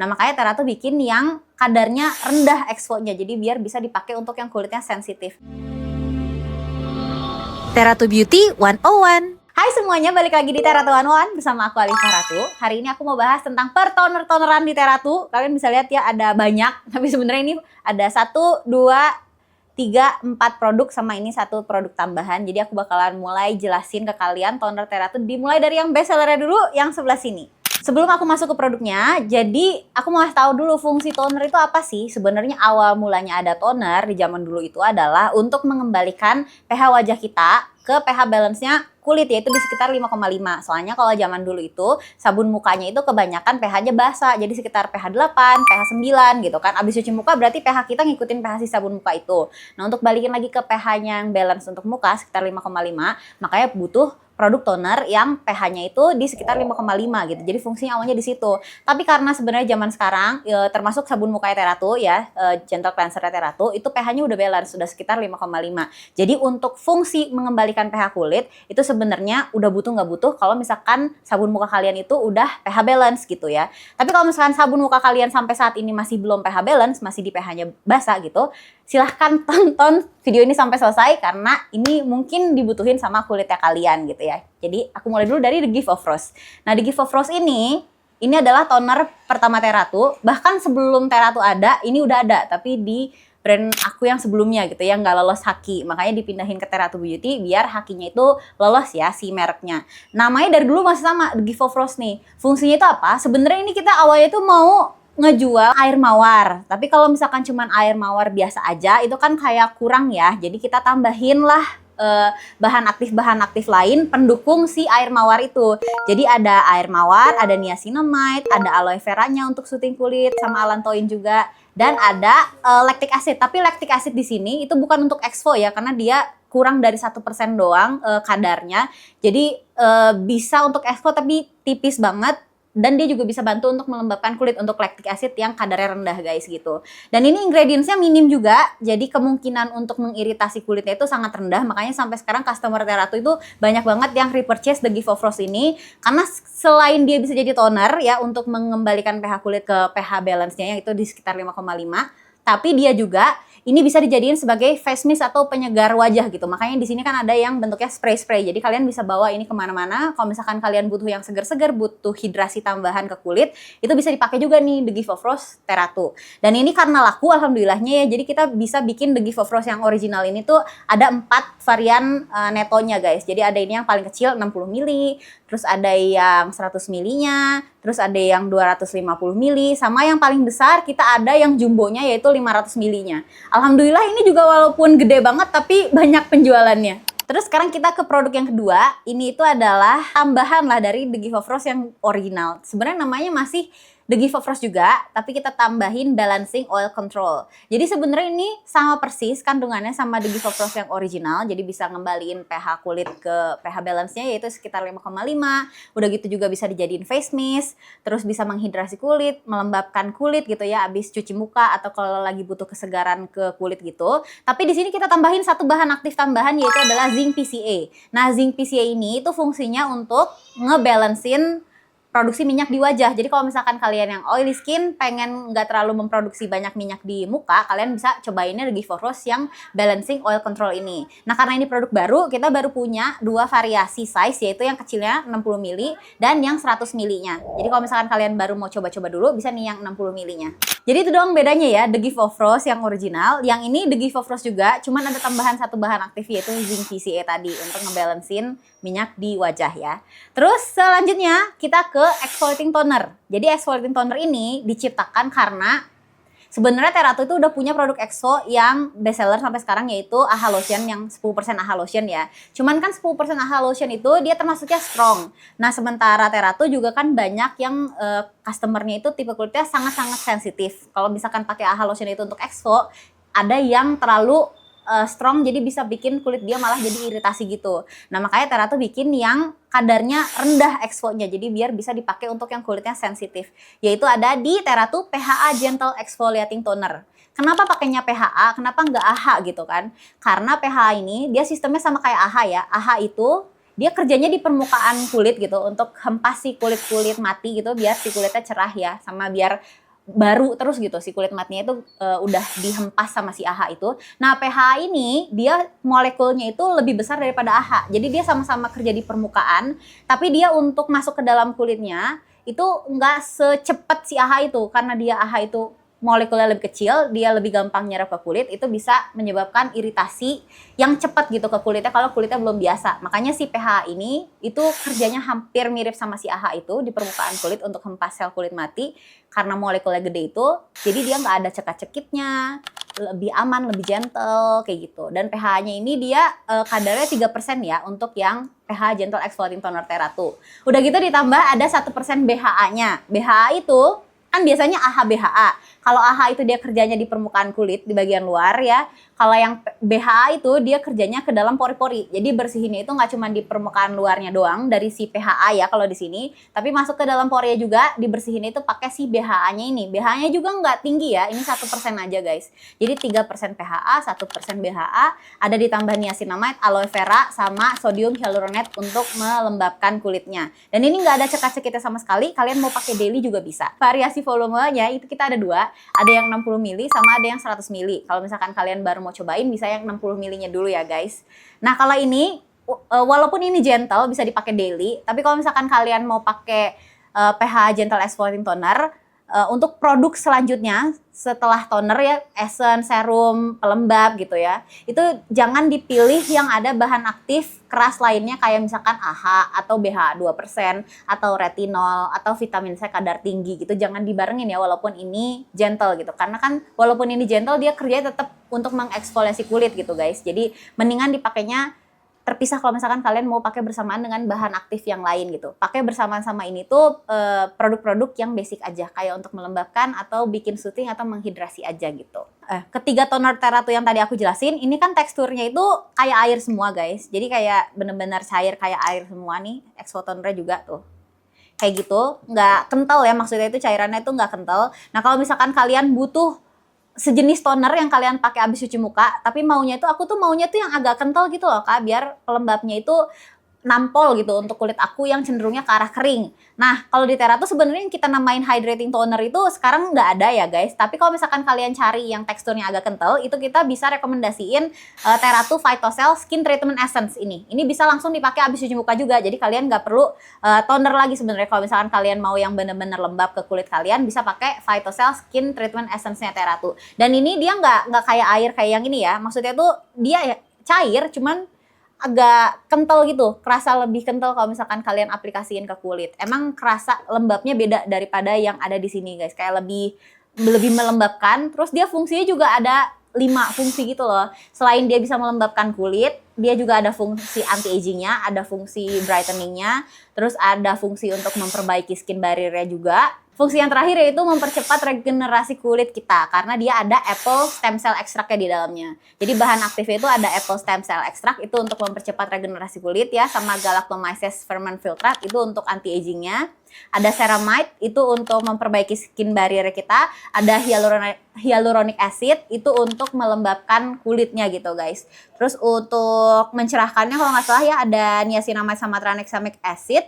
Nah, makanya Tera tuh bikin yang kadarnya rendah exfoliatnya, jadi biar bisa dipakai untuk yang kulitnya sensitif. Teratu Beauty 101. Hai semuanya, balik lagi di Teratu 101 bersama aku Alifah Ratu. Hari ini aku mau bahas tentang toner-toneran di Teratu. Kalian bisa lihat ya, ada banyak, tapi sebenarnya ini ada 1, 2, 3, 4 produk sama ini 1 produk tambahan. Jadi aku bakalan mulai jelasin ke kalian toner Teratu dimulai dari yang best sellernya dulu, yang sebelah sini. Sebelum aku masuk ke produknya, jadi aku mau tahu dulu fungsi toner itu apa sih? Sebenarnya awal mulanya ada toner di zaman dulu itu adalah untuk mengembalikan pH wajah kita ke pH balance-nya kulit, yaitu di sekitar 5,5. Soalnya kalau zaman dulu itu sabun mukanya itu kebanyakan pH-nya basah, jadi sekitar pH 8, pH 9 gitu kan. Abis cuci muka berarti pH kita ngikutin pH si sabun muka itu. Nah, untuk balikin lagi ke pH-nya yang balance untuk muka sekitar 5,5, makanya butuh produk toner yang pH-nya itu di sekitar 5,5 gitu. Jadi fungsinya awalnya di situ. Tapi karena sebenarnya zaman sekarang termasuk sabun muka Teratu ya, gentle cleanser Teratu itu pH-nya udah balance, sudah sekitar 5,5. Jadi untuk fungsi mengembalikan pH kulit itu sebenarnya udah butuh nggak butuh kalau misalkan sabun muka kalian itu udah pH balance gitu ya. Tapi kalau misalkan sabun muka kalian sampai saat ini masih belum pH balance, masih di pH-nya basah gitu, silahkan tonton video ini sampai selesai karena ini mungkin dibutuhin sama kulitnya kalian gitu ya. Jadi aku mulai dulu dari The Gift of Rose. Nah, The Gift of Rose ini adalah toner pertama Teratu. Bahkan sebelum Teratu ada, ini udah ada, tapi di brand aku yang sebelumnya gitu ya, nggak lolos haki. Makanya dipindahin ke Teratu Beauty biar hakinya itu lolos ya si mereknya. Namanya dari dulu masih sama, The Gift of Rose nih. Fungsinya itu apa? Sebenarnya ini kita awalnya itu mau ngejual air mawar, tapi kalau misalkan cuman air mawar biasa aja itu kan kayak kurang ya, jadi kita tambahin lah bahan aktif lain pendukung si air mawar itu. Jadi ada air mawar, ada niacinamide, ada aloe veranya untuk soothing kulit, sama allantoin juga, dan ada lactic acid. Tapi lactic acid di sini itu bukan untuk exfo ya, karena dia kurang dari 1% doang kadarnya. Jadi bisa untuk exfo tapi tipis banget. Dan dia juga bisa bantu untuk melembabkan kulit untuk lactic acid yang kadarnya rendah guys gitu. Dan ini ingredientsnya minim juga, jadi kemungkinan untuk mengiritasi kulitnya itu sangat rendah. Makanya sampai sekarang customer Teratu itu banyak banget yang repurchase The Gift of Rose ini, karena selain dia bisa jadi toner ya untuk mengembalikan pH kulit ke pH balance-nya yang itu di sekitar 5,5, tapi dia juga ini bisa dijadiin sebagai face mist atau penyegar wajah gitu. Makanya di sini kan ada yang bentuknya spray-spray. Jadi kalian bisa bawa ini kemana-mana. Kalau misalkan kalian butuh yang segar-segar, butuh hidrasi tambahan ke kulit, itu bisa dipakai juga nih The Gift of Rose Teratu. Dan ini karena laku alhamdulillahnya ya. Jadi kita bisa bikin The Gift of Rose yang original ini tuh ada 4 varian netonya guys. Jadi ada ini yang paling kecil 60 ml, terus ada yang 100 ml-nya, terus ada yang 250 ml, sama yang paling besar kita ada yang jumbonya yaitu 500 ml-nya. Alhamdulillah ini juga walaupun gede banget tapi banyak penjualannya. Terus sekarang kita ke produk yang kedua. Ini itu adalah tambahan lah dari The Gift of Rose yang original. Sebenarnya namanya masih The Gift of Rose juga, tapi kita tambahin Balancing Oil Control. Jadi sebenarnya ini sama persis kandungannya sama The Gift of Rose yang original. Jadi bisa ngembaliin pH kulit ke pH balance-nya yaitu sekitar 5,5. Udah gitu juga bisa dijadiin face mist, terus bisa menghidrasi kulit, melembabkan kulit gitu ya abis cuci muka atau kalau lagi butuh kesegaran ke kulit gitu. Tapi di sini kita tambahin 1 bahan aktif tambahan yaitu adalah Zinc PCA. Nah, Zinc PCA ini itu fungsinya untuk ngebalancein produksi minyak di wajah. Jadi kalau misalkan kalian yang oily skin pengen nggak terlalu memproduksi banyak minyak di muka, kalian bisa cobainnya The Gift of Rose yang Balancing Oil Control ini. Nah, karena ini produk baru, kita baru punya 2 variasi size, yaitu yang kecilnya 60 ml dan yang 100 ml-nya. Jadi kalau misalkan kalian baru mau coba-coba dulu, bisa nih yang 60 ml-nya. Jadi itu doang bedanya ya, The Gift of Rose yang original. Yang ini The Gift of Rose juga, cuman ada tambahan 1 bahan aktif yaitu Zinc PCA tadi untuk ngebalancein minyak di wajah ya. Terus selanjutnya kita ke exfoliating toner. Jadi exfoliating toner ini diciptakan karena sebenarnya Teratu itu udah punya produk exfo yang best seller sampai sekarang yaitu AHA Lotion yang 10% AHA Lotion ya. Cuman kan 10% AHA Lotion itu dia termasuknya strong. Nah, sementara Teratu juga kan banyak yang customernya itu tipe kulitnya sangat-sangat sensitif. Kalau misalkan pakai AHA Lotion itu untuk exfo, ada yang terlalu strong jadi bisa bikin kulit dia malah jadi iritasi gitu. Nah, makanya Teratu bikin yang kadarnya rendah exfoliatnya, jadi biar bisa dipakai untuk yang kulitnya sensitif. Yaitu ada di Teratu PHA Gentle Exfoliating Toner. Kenapa pakainya PHA? Kenapa nggak AHA gitu kan? Karena PHA ini dia sistemnya sama kayak AHA ya. AHA itu dia kerjanya di permukaan kulit gitu untuk hempas si kulit-kulit mati gitu biar si kulitnya cerah ya, sama biar baru terus gitu si kulit matnya itu udah dihempas sama si AHA itu. Nah PHA ini dia molekulnya itu lebih besar daripada AHA. Jadi dia sama-sama kerja di permukaan, tapi dia untuk masuk ke dalam kulitnya itu nggak secepat si AHA itu, karena dia AHA itu molekulnya lebih kecil, dia lebih gampang nyerap ke kulit, itu bisa menyebabkan iritasi yang cepat gitu ke kulitnya kalau kulitnya belum biasa. Makanya si PHA ini itu kerjanya hampir mirip sama si AHA itu di permukaan kulit untuk hempas sel kulit mati, karena molekulnya gede itu, jadi dia nggak ada cekat-cekitnya, lebih aman, lebih gentle kayak gitu. Dan pH-nya ini dia kadarnya 3% ya untuk yang pH Gentle Exfoliating Toner Teratu. Udah gitu ditambah ada 1% BHA-nya. BHA itu kan biasanya AHA BHA. Kalau AHA itu dia kerjanya di permukaan kulit di bagian luar ya. Kalau yang BHA itu dia kerjanya ke dalam pori-pori. Jadi bersihinnya itu nggak cuma di permukaan luarnya doang dari si PHA ya kalau di sini, tapi masuk ke dalam porinya juga dibersihin itu pakai si BHA-nya ini. BHA-nya juga nggak tinggi ya. Ini 1% aja guys. Jadi 3% PHA, 1% BHA, ada ditambah niacinamide, aloe vera sama sodium hyaluronate untuk melembabkan kulitnya. Dan ini nggak ada cekat-cekitnya sama sekali. Kalian mau pakai daily juga bisa. Variasi volumenya itu kita ada dua. Ada yang 60 ml sama ada yang 100 ml. Kalau misalkan kalian baru mau cobain bisa yang 60 ml-nya dulu ya guys. Nah kalau ini walaupun ini gentle bisa dipakai daily, tapi kalau misalkan kalian mau pakai PH Gentle Exfoliating Toner untuk produk selanjutnya setelah toner ya, essence, serum, pelembab gitu ya, itu jangan dipilih yang ada bahan aktif keras lainnya kayak misalkan AHA atau BHA 2% atau retinol atau vitamin C kadar tinggi gitu, jangan dibarengin ya walaupun ini gentle gitu, karena kan walaupun ini gentle dia kerjanya tetap untuk mengeksfoliasi kulit gitu guys. Jadi mendingan dipakainya terpisah kalau misalkan kalian mau pakai bersamaan dengan bahan aktif yang lain gitu. Pakai bersamaan sama ini tuh produk-produk yang basic aja kayak untuk melembabkan atau bikin soothing atau menghidrasi aja gitu. Ketiga toner Teratu yang tadi aku jelasin, ini kan teksturnya itu kayak air semua guys. Jadi kayak bener-bener cair kayak air semua nih. Exfo tonernya juga tuh. Kayak gitu, nggak kental ya, maksudnya itu cairannya itu nggak kental. Nah kalau misalkan kalian butuh sejenis toner yang kalian pakai abis cuci muka, tapi maunya itu aku tuh maunya tuh yang agak kental gitu loh Kak, biar pelembabnya itu nampol gitu untuk kulit aku yang cenderungnya ke arah kering. Nah, kalau di Teratu sebenarnya yang kita namain hydrating toner itu sekarang nggak ada ya guys. Tapi kalau misalkan kalian cari yang teksturnya agak kental, itu kita bisa rekomendasiin Teratu Phytocell Skin Treatment Essence ini. Ini bisa langsung dipakai abis cuci muka juga. Jadi kalian nggak perlu toner lagi sebenarnya. Kalau misalkan kalian mau yang bener-bener lembab ke kulit kalian, bisa pakai Phytocell Skin Treatment Essence-nya Teratu. Dan ini dia nggak kayak air kayak yang ini ya. Maksudnya tuh dia cair, cuman agak kental gitu, kerasa lebih kental kalau misalkan kalian aplikasiin ke kulit. Emang kerasa lembabnya beda daripada yang ada di sini guys, kayak lebih melembabkan. Terus dia fungsinya juga ada 5 fungsi gitu loh. Selain dia bisa melembabkan kulit, dia juga ada fungsi anti-agingnya, ada fungsi brightening-nya, terus ada fungsi untuk memperbaiki skin barrier-nya juga. Fungsi yang terakhir yaitu mempercepat regenerasi kulit kita karena dia ada apple stem cell extract-nya di dalamnya. Jadi bahan aktifnya itu ada apple stem cell extract itu untuk mempercepat regenerasi kulit ya, sama galactomyces ferment filtrate itu untuk anti-agingnya. Ada ceramide itu untuk memperbaiki skin barrier kita, ada hyaluronic acid itu untuk melembabkan kulitnya gitu guys. Terus untuk mencerahkannya kalau nggak salah ya ada niacinamide sama tranexamic acid.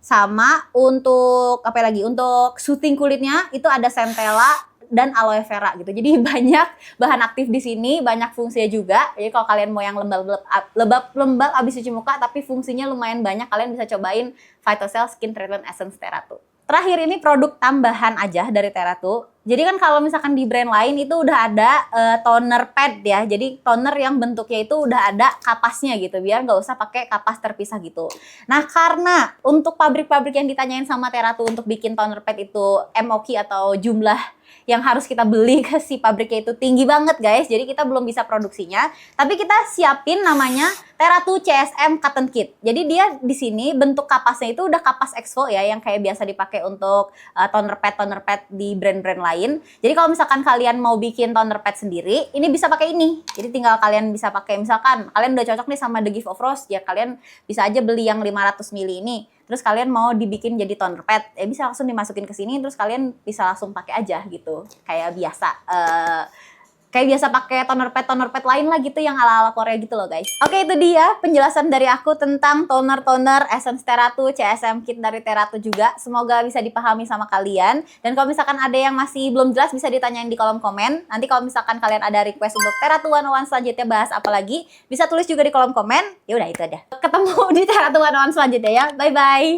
Sama untuk apa lagi? Untuk soothing kulitnya itu ada centella dan aloe vera gitu. Jadi banyak bahan aktif di sini, banyak fungsinya juga. Jadi kalau kalian mau yang lembab abis cuci muka tapi fungsinya lumayan banyak, kalian bisa cobain Phytocell Skin Treatment Essence Teratu. Terakhir ini produk tambahan aja dari Teratu. Jadi kan kalau misalkan di brand lain itu udah ada toner pad ya. Jadi toner yang bentuknya itu udah ada kapasnya gitu, biar nggak usah pakai kapas terpisah gitu. Nah karena untuk pabrik-pabrik yang ditanyain sama Teratu untuk bikin toner pad itu MOQ atau jumlah yang harus kita beli ke si pabriknya itu tinggi banget guys. Jadi kita belum bisa produksinya. Tapi kita siapin namanya Teratu CSM Cotton Kit. Jadi dia di sini bentuk kapasnya itu udah kapas exfo ya, yang kayak biasa dipakai untuk toner pad di brand-brand lain. Jadi kalau misalkan kalian mau bikin toner pad sendiri, ini bisa pakai ini. Jadi tinggal kalian bisa pakai, misalkan kalian udah cocok nih sama The Gift of Rose, ya kalian bisa aja beli yang 500 ml ini. Terus kalian mau dibikin jadi toner pad, ya bisa langsung dimasukin ke sini, terus kalian bisa langsung pakai aja gitu, kayak biasa. kayak biasa pakai toner pad lain lah gitu yang ala-ala Korea gitu loh guys. Oke, itu dia penjelasan dari aku tentang toner Essence Teratu CSM Kit dari Teratu juga. Semoga bisa dipahami sama kalian. Dan kalau misalkan ada yang masih belum jelas bisa ditanyain di kolom komen. Nanti kalau misalkan kalian ada request untuk Teratu 101 selanjutnya bahas apa lagi, bisa tulis juga di kolom komen. Ya udah itu aja. Ketemu di Teratu 101 selanjutnya ya. Bye bye.